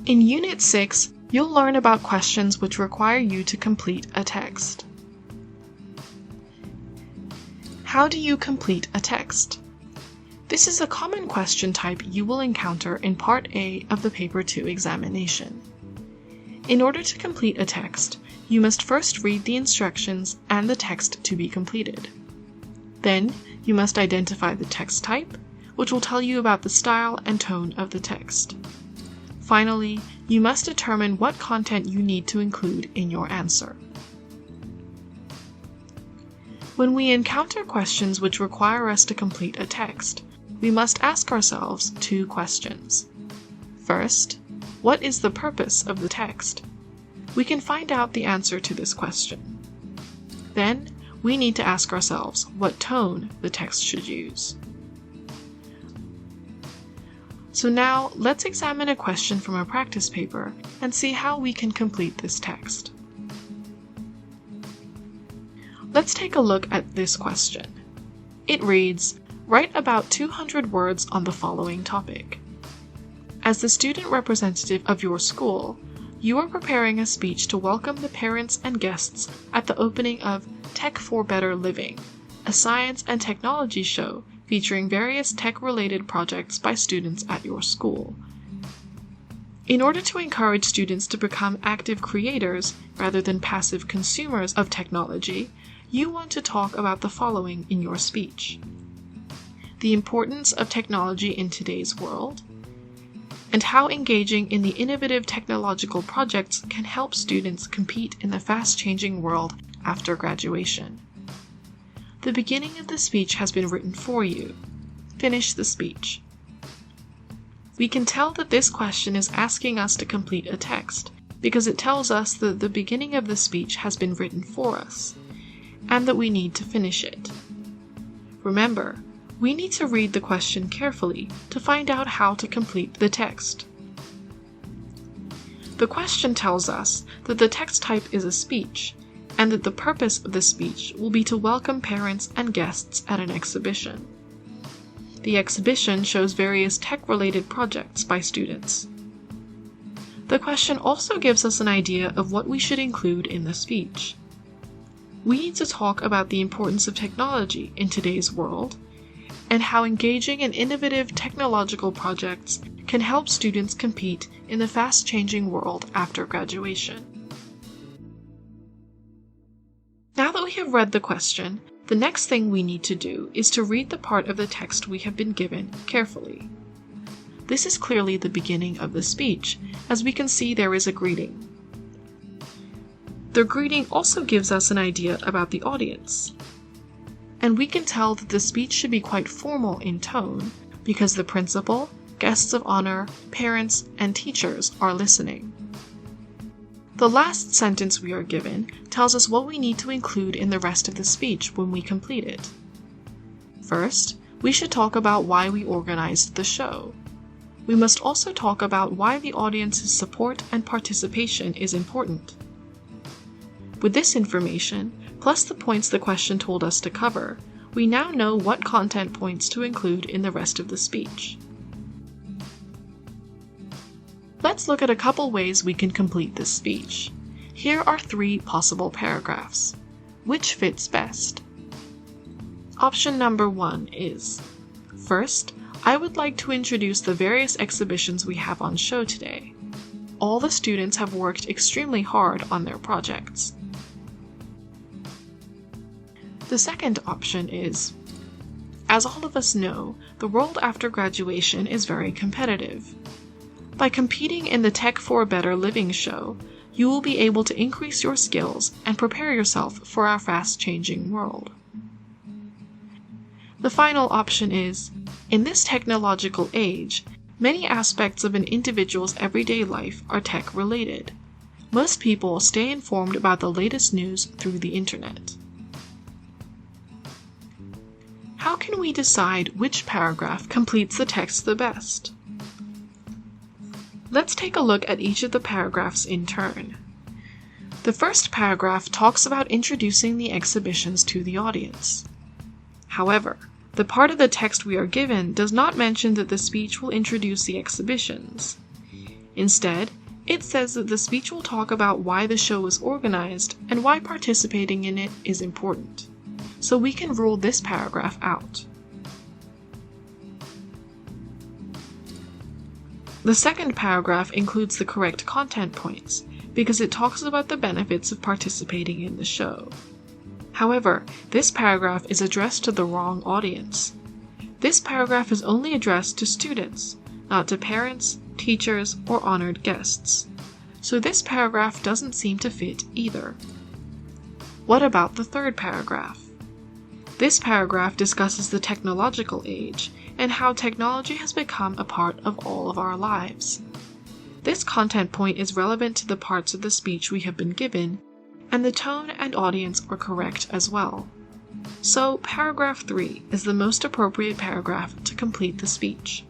In Unit 6, you'll learn about questions which require you to complete a text. How do you complete a text? This is a common question type you will encounter in Part A of the Paper 2 examination. In order to complete a text, you must first read the instructions and the text to be completed. Then, you must identify the text type, which will tell you about the style and tone of the text. Finally, you must determine what content you need to include in your answer. When we encounter questions which require us to complete a text, we must ask ourselves two questions. First, what is the purpose of the text? We can find out the answer to this question. Then, we need to ask ourselves what tone the text should use. So now, let's examine a question from a practice paper and see how we can complete this text. Let's take a look at this question. It reads, write about 200 words on the following topic. As the student representative of your school, you are preparing a speech to welcome the parents and guests at the opening of Tech for Better Living, a science and technology show featuring various tech-related projects by students at your school. In order to encourage students to become active creators rather than passive consumers of technology, you want to talk about the following in your speech: the importance of technology in today's world, and how engaging in the innovative technological projects can help students compete in the fast-changing world after graduation. The beginning of the speech has been written for you. Finish the speech. We can tell that this question is asking us to complete a text because it tells us that the beginning of the speech has been written for us, and that we need to finish it. Remember, we need to read the question carefully to find out how to complete the text. The question tells us that the text type is a speech, and that the purpose of the speech will be to welcome parents and guests at an exhibition. The exhibition shows various tech-related projects by students. The question also gives us an idea of what we should include in the speech. We need to talk about the importance of technology in today's world, and how engaging in innovative technological projects can help students compete in the fast-changing world after graduation. Now that we have read the question, the next thing we need to do is to read the part of the text we have been given carefully. This is clearly the beginning of the speech, as we can see there is a greeting. The greeting also gives us an idea about the audience. And we can tell that the speech should be quite formal in tone because the principal, guests of honor, parents, and teachers are listening. The last sentence we are given tells us what we need to include in the rest of the speech when we complete it. First, we should talk about why we organized the show. We must also talk about why the audience's support and participation is important. With this information, plus the points the question told us to cover, we now know what content points to include in the rest of the speech. Let's look at a couple ways we can complete this speech. Here are 3 possible paragraphs. Which fits best? Option number 1 is, first, I would like to introduce the various exhibitions we have on show today. All the students have worked extremely hard on their projects. The second option is, as all of us know, the world after graduation is very competitive. By competing in the Tech for a Better Living show, you will be able to increase your skills and prepare yourself for our fast-changing world. The final option is, in this technological age, many aspects of an individual's everyday life are tech-related. Most people stay informed about the latest news through the internet. How can we decide which paragraph completes the text the best? Let's take a look at each of the paragraphs in turn. The first paragraph talks about introducing the exhibitions to the audience. However, The part of the text we are given does not mention that the speech will introduce the exhibitions. Instead, it says that the speech will talk about why the show was organized and why participating in it is important. So we can rule this paragraph out. The second paragraph includes the correct content points because it talks about the benefits of participating in the show. However, this paragraph is addressed to the wrong audience. This paragraph is only addressed to students, not to parents, teachers, or honored guests. So this paragraph doesn't seem to fit either. What about the third paragraph? This paragraph discusses the technological age and how technology has become a part of all of our lives. This content point is relevant to the parts of the speech we have been given, and the tone and audience are correct as well. So paragraph 3 is the most appropriate paragraph to complete the speech.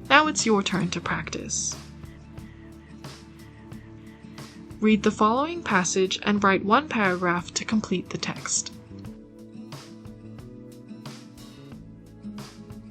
Now it's your turn to practice. Read the following passage and write one paragraph to complete the text.